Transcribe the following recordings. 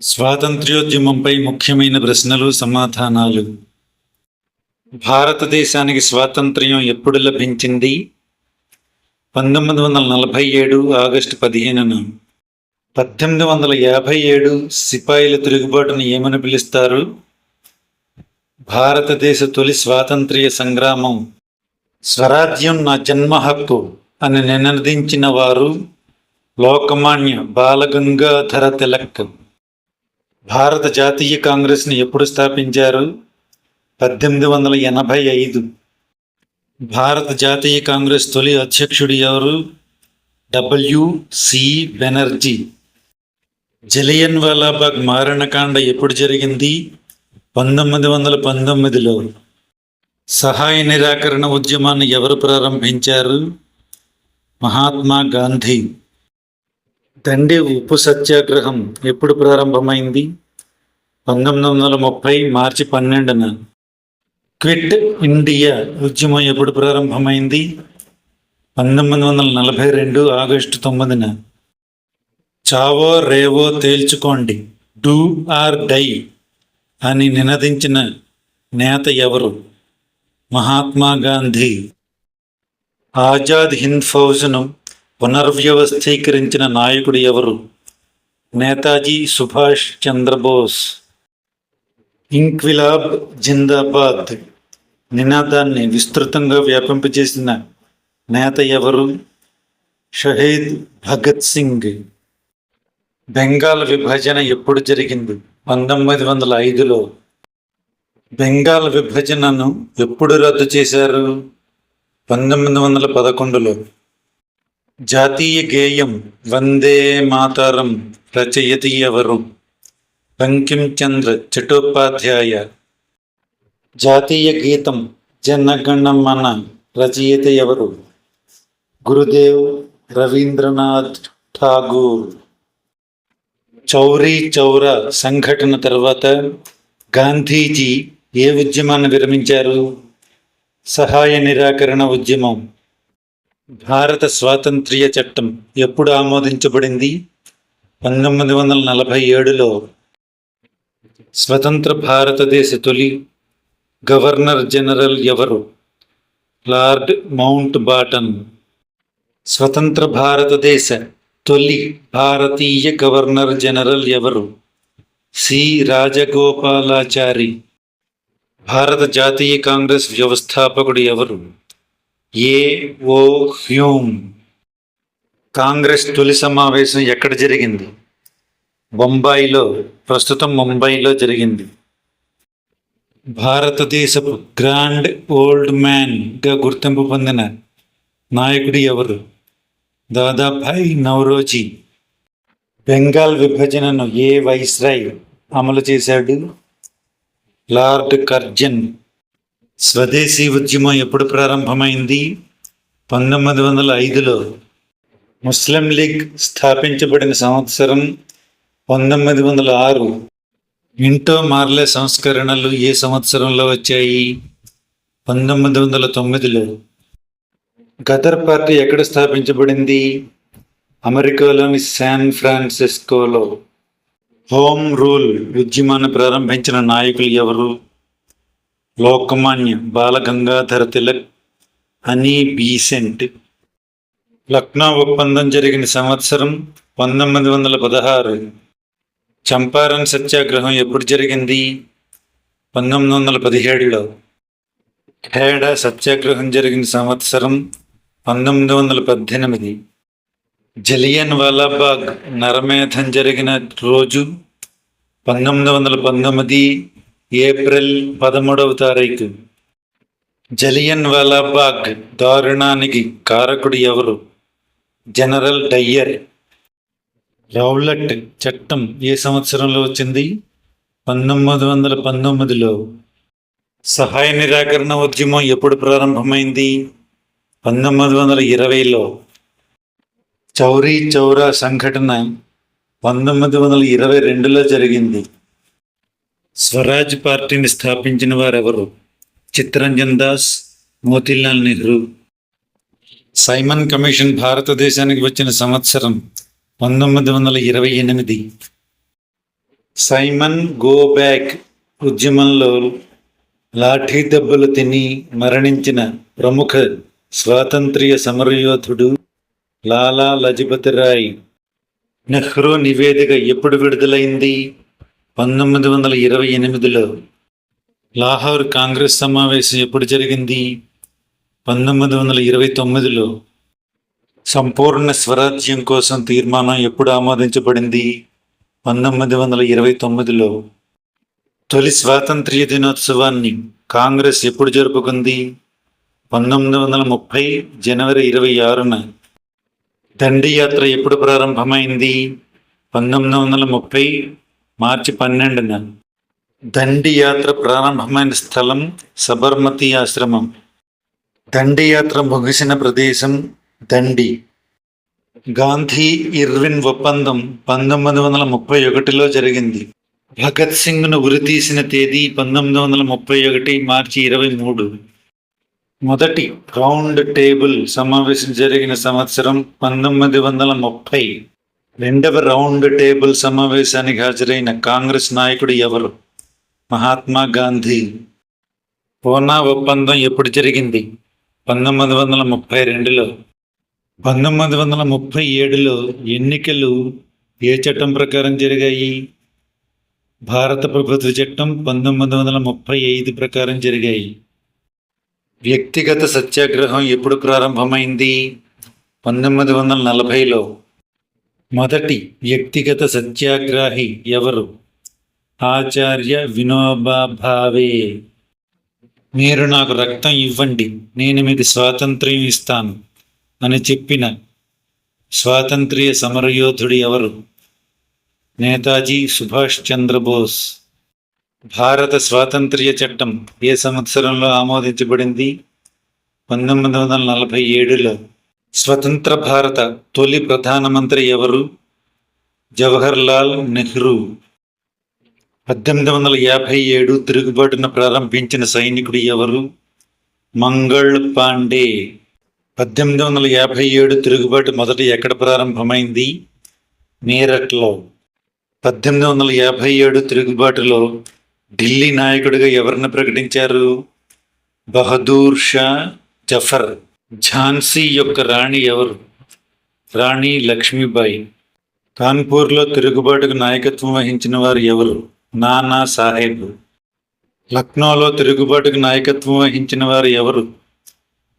స్వాతంత్ర్యోద్యమంపై ముఖ్యమైన ప్రశ్నలు, సమాధానాలు. భారతదేశానికి స్వాతంత్ర్యం ఎప్పుడు లభించింది? 1947 ఆగస్టు 15న. 1857 సిపాయిల తిరుగుబాటును ఏమని పిలుస్తారు? భారతదేశ తొలి స్వాతంత్ర్య సంగ్రామం. స్వరాజ్యం నా జన్మ హక్కు అని నినదించిన వారు లోకమాన్య బాలగంగాధర తిలక్. భారత జాతీయ కాంగ్రెస్ని ఎప్పుడు స్థాపించారు? 1885. భారత జాతీయ కాంగ్రెస్ తొలి అధ్యక్షుడు ఎవరు? W.C. బెనర్జీ. జలియన్ వాలాబాగ్ మారణకాండ ఎప్పుడు జరిగింది? 1919లో. సహాయ నిరాకరణ ఉద్యమాన్ని ఎవరు ప్రారంభించారు? మహాత్మా గాంధీ. దండి ఉప్పు సత్యాగ్రహం ఎప్పుడు ప్రారంభమైంది? 1930 మార్చి 12న. క్విట్ ఇండియా ఉద్యమం ఎప్పుడు ప్రారంభమైంది? 1942 ఆగస్టు 9న. చావో రేవో తేల్చుకోండి, డూ ఆర్ డై అని నినదించిన నేత ఎవరు? మహాత్మా గాంధీ. ఆజాద్ హింద్ ఫౌజ్ను పునర్వ్యవస్థీకరించిన నాయకుడు ఎవరు? నేతాజీ సుభాష్ చంద్రబోస్. ఇంక్విలాబ్ జిందాబాద్ నినాదాన్ని విస్తృతంగా వ్యాపింపజేసిన నేత ఎవరు? షహీద్ భగత్ సింగ్. బెంగాల్ విభజన ఎప్పుడు జరిగింది? 1905లో. బెంగాల్ విభజనను ఎప్పుడు రద్దు చేశారు? 1911లో. జాతీయ గేయం వందే మాతరం రచయిత ఎవరు? బంకిం చంద్ర చటోపాధ్యాయ. జాతీయ గీతం జనగణమన రచయిత ఎవరు? గురుదేవ్ రవీంద్రనాథ్ ఠాగూర్. చౌరీ చౌరా సంఘటన తర్వాత గాంధీజీ ఏ ఉద్యమాన్ని విరమించారు? సహాయ నిరాకరణ ఉద్యమం. భారత స్వాతంత్ర్య చట్టం ఎప్పుడు ఆమోదించబడింది? 1947లో. స్వతంత్ర భారతదేశ తొలి గవర్నర్ జనరల్ ఎవరు? Lord Mountbatten. స్వతంత్ర భారతదేశ తొలి భారతీయ గవర్నర్ జనరల్ ఎవరు? సి రాజగోపాలాచారి. భారత జాతీయ కాంగ్రెస్ వ్యవస్థాపకుడు ఎవరు? ఏ.ఓ. హ్యూమ్. కాంగ్రెస్ తొలి సమావేశం ఎక్కడ జరిగింది? బొంబాయిలో, ప్రస్తుతం ముంబైలో జరిగింది. భారతదేశపు గ్రాండ్ ఓల్డ్ మ్యాన్గా గుర్తింపు పొందిన నాయకుడు ఎవరు? దాదాభాయ్ నౌరోజీ. బెంగాల్ విభజనను ఏ వైస్రాయ్ అమలు చేశాడు? Lord Curzon. స్వదేశీ ఉద్యమం ఎప్పుడు ప్రారంభమైంది? 1905లో. ముస్లిం లీగ్ స్థాపించబడిన సంవత్సరం 1906. మింటో మార్లే సంస్కరణలు ఏ సంవత్సరంలో వచ్చాయి? 1909లో. గదర్ పార్టీ ఎక్కడ స్థాపించబడింది? అమెరికాలోని శాన్ ఫ్రాన్సిస్కోలో. హోమ్ రూల్ ఉద్యమాన్ని ప్రారంభించిన నాయకులు ఎవరు? Lokmanya Balagangadhar Tilak, Annie Besant. లక్నో ఒప్పందం జరిగిన సంవత్సరం 1916. చంపారన్ సత్యాగ్రహం ఎప్పుడు జరిగింది? 1917లో. ఖేడా సత్యాగ్రహం జరిగిన సంవత్సరం 1918. జలియన్ వాలాబాగ్ నరమేధం జరిగిన రోజు 1919 ఏప్రిల్ 13వ. జలియన్ వాలాబాగ్ దారుణానికి కారకుడు ఎవరు? General Dyer. రౌలట్ చట్టం ఏ సంవత్సరంలో వచ్చింది? 1919లో. సహాయ నిరాకరణ ఉద్యమం ఎప్పుడు ప్రారంభమైంది? 1920లో. చౌరీ చౌరా సంఘటన 1922లో జరిగింది. స్వరాజ్ పార్టీని స్థాపించిన వారెవరు? చిత్తరంజన్ దాస్, మోతీలాల్ నెహ్రూ. సైమన్ కమిషన్ భారతదేశానికి వచ్చిన సంవత్సరం 1928. సైమన్ గో బ్యాక్ ఉద్యమంలో లాఠీ దెబ్బలు తిని మరణించిన ప్రముఖ స్వాతంత్ర్య సమరయోధుడు లాలా లజపతి రాయ్. నెహ్రూ నివేదిక ఎప్పుడు విడుదలైంది? 1928లో. లాహోర్ కాంగ్రెస్ సమావేశం ఎప్పుడు జరిగింది? 1929లో. సంపూర్ణ స్వరాజ్యం కోసం తీర్మానం ఎప్పుడు ఆమోదించబడింది? 1929లో. తొలి స్వాతంత్ర్య దినోత్సవాన్ని కాంగ్రెస్ ఎప్పుడు జరుపుకుంది? 1930 జనవరి 26న. దండి యాత్ర ఎప్పుడు ప్రారంభమైంది? 1930 మార్చి 12న. దండి యాత్ర ప్రారంభమైన స్థలం సబర్మతి ఆశ్రమం. దండి యాత్ర ముగిసిన ప్రదేశం దండి. గాంధీ ఇర్విన్ ఒప్పందం 1931లో జరిగింది. భగత్ సింగ్ను ఉరితీసిన తేదీ 1931 మార్చి 23. మొదటి రౌండ్ టేబుల్ సమావేశం జరిగిన సంవత్సరం 1930. రెండవ రౌండ్ టేబుల్ సమావేశానికి హాజరైన కాంగ్రెస్ నాయకుడు ఎవరు? మహాత్మా గాంధీ. పూనా ఒప్పందం ఎప్పుడు జరిగింది? 1932లో. 1937లో ఎన్నికలు ఏ చట్టం ప్రకారం జరిగాయి? భారత ప్రభుత్వ చట్టం 1935 ప్రకారం జరిగాయి. వ్యక్తిగత సత్యాగ్రహం ఎప్పుడు ప్రారంభమైంది? 1940లో. మొదటి వ్యక్తిగత సత్యాగ్రహి ఎవరు? ఆచార్య వినోబా భావే. మీరు నాకు రక్తం ఇవ్వండి, నేను మీకు స్వాతంత్ర్యం ఇస్తాను అని చెప్పిన స్వాతంత్ర్య సమరయోధుడు ఎవరు? నేతాజీ సుభాష్ చంద్రబోస్. భారత స్వాతంత్ర్య చట్టం ఏ సంవత్సరంలో ఆమోదించబడింది? 1947లో. స్వతంత్ర భారత తొలి ప్రధానమంత్రి ఎవరు? జవహర్లాల్ నెహ్రూ. 1857 తిరుగుబాటును ప్రారంభించిన సైనికుడు ఎవరు? మంగళ్ పాండే. 1857 తిరుగుబాటు మొదట ఎక్కడ ప్రారంభమైంది? మీరట్లో. 1857 తిరుగుబాటులో ఢిల్లీ నాయకుడిగా ఎవరిని ప్రకటించారు? బహదూర్ షా జఫర్. ఝాన్సీ యొక్క రాణి ఎవరు? రాణి లక్ష్మీబాయి. కాన్పూర్లో తిరుగుబాటుకు నాయకత్వం వహించిన వారు ఎవరు? నానా సాహెబ్. లక్నోలో తిరుగుబాటుకు నాయకత్వం వహించిన వారు ఎవరు?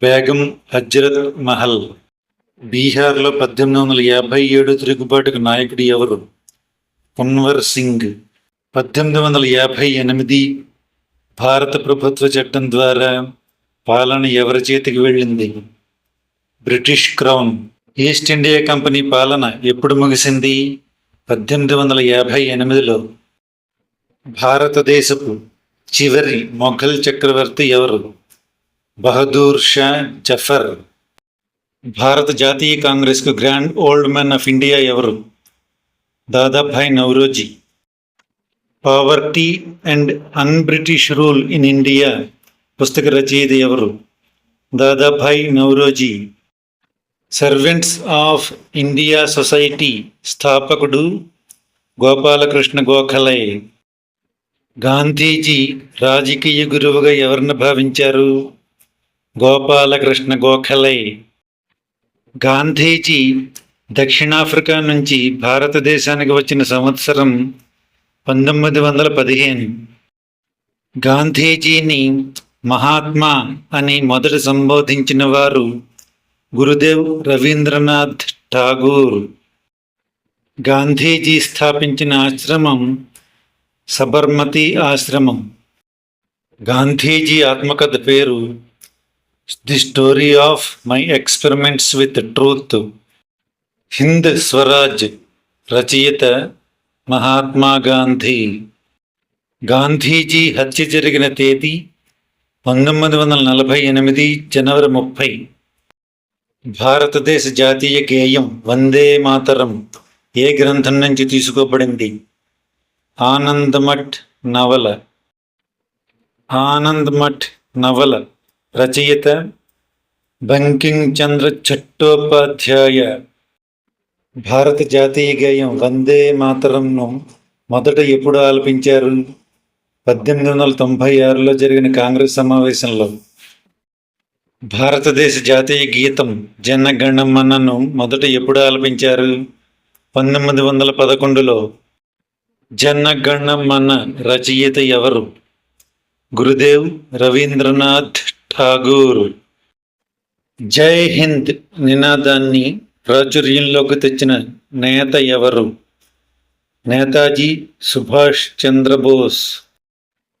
బేగం హజ్రత్ మహల్. బీహార్లో 1857 తిరుగుబాటుకు నాయకుడు ఎవరు? కున్వర్ సింగ్. 1858 భారత ప్రభుత్వ చట్టం ద్వారా పాలన ఎవరి చేతికి వెళ్ళింది? British crown. East India company పాలన ఎప్పుడు ముగిసింది? 1858లో. భారతదేశపు చివరి మొఘల్ చక్రవర్తి ఎవరు? బహదూర్ షా జఫర్. భారత జాతీయ కాంగ్రెస్కు grand old man of India ఎవరు? Dadabhai Naoroji. Poverty and un British rule in India పుస్తక రచయిత ఎవరు? Dadabhai Naoroji. Servants of India society స్థాపకుడు గోపాలకృష్ణ గోఖలే. గాంధీజీ రాజకీయ గురువుగా ఎవరిని భావించారు? గోపాలకృష్ణ గోఖలే. గాంధీజీ దక్షిణాఫ్రికా నుంచి భారతదేశానికి వచ్చిన సంవత్సరం 1915. గాంధీజీని మహాత్మా అని మొదట సంబోధించిన వారు గురుదేవ్ రవీంద్రనాథ్ ఠాగూర్. గాంధీజీ స్థాపించిన ఆశ్రమం సబర్మతి ఆశ్రమం. గాంధీజీ ఆత్మకథ పేరు the story of my experiments with truth. Hind Swaraj రచయిత మహాత్మా గాంధీ. గాంధీజీ హత్య జరిగిన తేదీ 1948 జనవరి 30. భారతదేశ జాతీయ గేయం వందే మాతరం ఏ గ్రంథం నుంచి తీసుకోబడింది? ఆనందమఠ్ నవల. ఆనందమఠ్ నవల రచయిత బంకింగ్ చంద్ర చట్టోపాధ్యాయ. భారత జాతీయ గేయం వందే మాతరంను మొదట ఎప్పుడు ఆలపించారు? 1896లో జరిగిన కాంగ్రెస్ సమావేశంలో. భారతదేశ జాతీయ గీతం జన గణ మనను మొదట ఎప్పుడు ఆలపించారు? 1911లో. జన గణ మన రచయిత ఎవరు? గురుదేవ్ రవీంద్రనాథ్ ఠాగూర్. జై హింద్ నినాదాన్ని ప్రాచుర్యంలోకి తెచ్చిన నేత ఎవరు? నేతాజీ సుభాష్ చంద్రబోస్.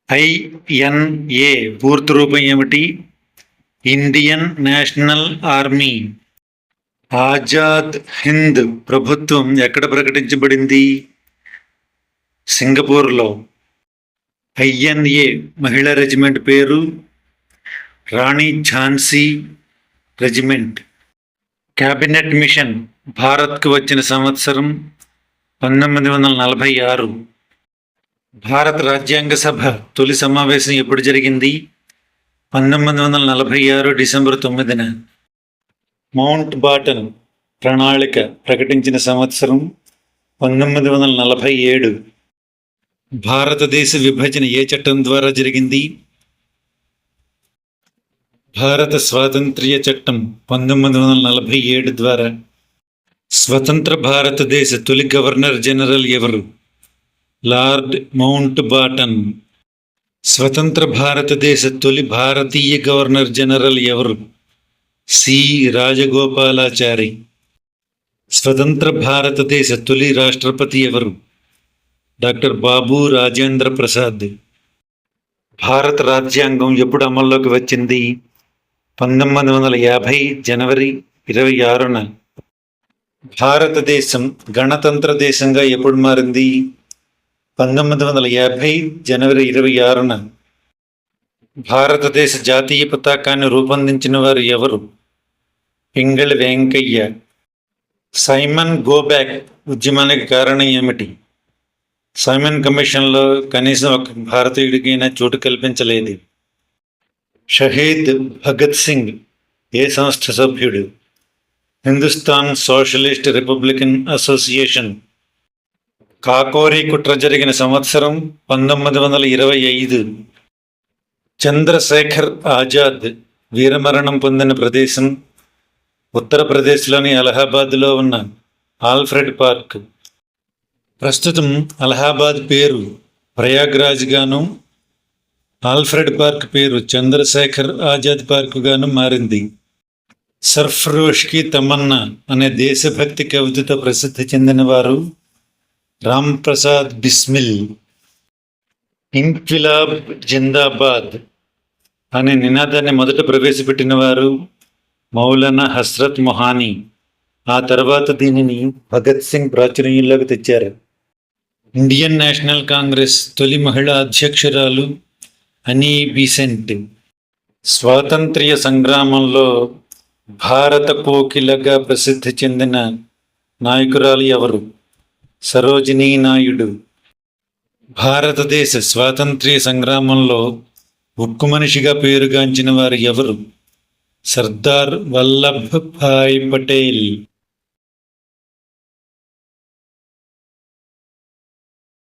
INA పూర్తి రూపం ఏమిటి? Indian national army. Azad Hind ప్రభుత్వం ఎక్కడ ప్రకటించబడింది? సింగపూర్లో. INA మహిళా రెజిమెంట్ పేరు? రాణి ఝాన్సీ రెజిమెంట్. క్యాబినెట్ మిషన్ భారత్కు వచ్చిన సంవత్సరం 1946. భారత రాజ్యాంగ సభ తొలి సమావేశం ఎప్పుడు జరిగింది? 1946 డిసెంబర్ 9న. మౌంట్ బాటన్ ప్రణాళిక ప్రకటించిన సంవత్సరం 1947. భారతదేశ విభజన ఏ చట్టం ద్వారా జరిగింది? భారత స్వాతంత్ర్య చట్టం 1947 ద్వారా. స్వతంత్ర భారతదేశ తొలి గవర్నర్ జనరల్ ఎవరు? Lord Mountbatten. స్వతంత్ర భారతదేశ తొలి భారతీయ గవర్నర్ జనరల్ ఎవరు? సి రాజగోపాలాచారి. స్వతంత్ర భారతదేశ తొలి రాష్ట్రపతి ఎవరు? డాక్టర్ బాబు రాజేంద్ర ప్రసాద్. భారత రాజ్యాంగం ఎప్పుడు అమల్లోకి వచ్చింది? 1950 జనవరి 26న. భారతదేశం గణతంత్ర దేశంగా ఎప్పుడు మారింది? 1950 జనవరి 26న. భారతదేశ జాతీయ పతాకాన్ని రూపొందించిన వారు ఎవరు? పింగళి వెంకయ్య. సైమన్ గోబ్యాక్ ఉద్యమానికి కారణం ఏమిటి? సైమన్ కమిషన్లో కనీసం ఒక భారతీయుడికైనా చోటు కల్పించలేదు. షహీద్ భగత్ సింగ్ ఏ సంస్థ సభ్యుడు? Hindustan socialist Republican association. Kakori కుట్ర జరిగిన సంవత్సరం 1925. చంద్రశేఖర్ ఆజాద్ వీరమరణం పొందిన ప్రదేశం? ఉత్తరప్రదేశ్లోని అలహాబాద్లో ఉన్న ఆల్ఫ్రెడ్ పార్క్. ప్రస్తుతం అలహాబాద్ పేరు ప్రయాగ్రాజ్ గాను, ఆల్ఫ్రెడ్ పార్క్ పేరు చంద్రశేఖర్ ఆజాద్ పార్క్ గాను మారింది. సర్ఫరోష్ కి తమన్నా అనే దేశభక్తి కవితతో ప్రసిద్ధి చెందినవారు? రామ్ ప్రసాద్ బిస్మిల్. ఇంక్విలాబ్ జిందాబాద్ అనే నినాదాన్ని మొదట ప్రవేశపెట్టిన వారు? మౌలానా హస్రత్ మొహానీ. ఆ తర్వాత దీనిని భగత్ సింగ్ ప్రాచుర్యంలోకి తెచ్చారు. ఇండియన్ నేషనల్ కాంగ్రెస్ తొలి మహిళా అధ్యక్షురాలు అనీ బీసెంట్. స్వాతంత్ర్య సంగ్రామంలో భారత కోకిలగా ప్రసిద్ధి చెందిన నాయకురాలు ఎవరు? సరోజినీ నాయుడు. భారతదేశ స్వాతంత్ర్య సంగ్రామంలో ఉక్కు మనిషిగా పేరుగాంచిన వారు ఎవరు? సర్దార్ వల్లభభాయ్ పటేల్.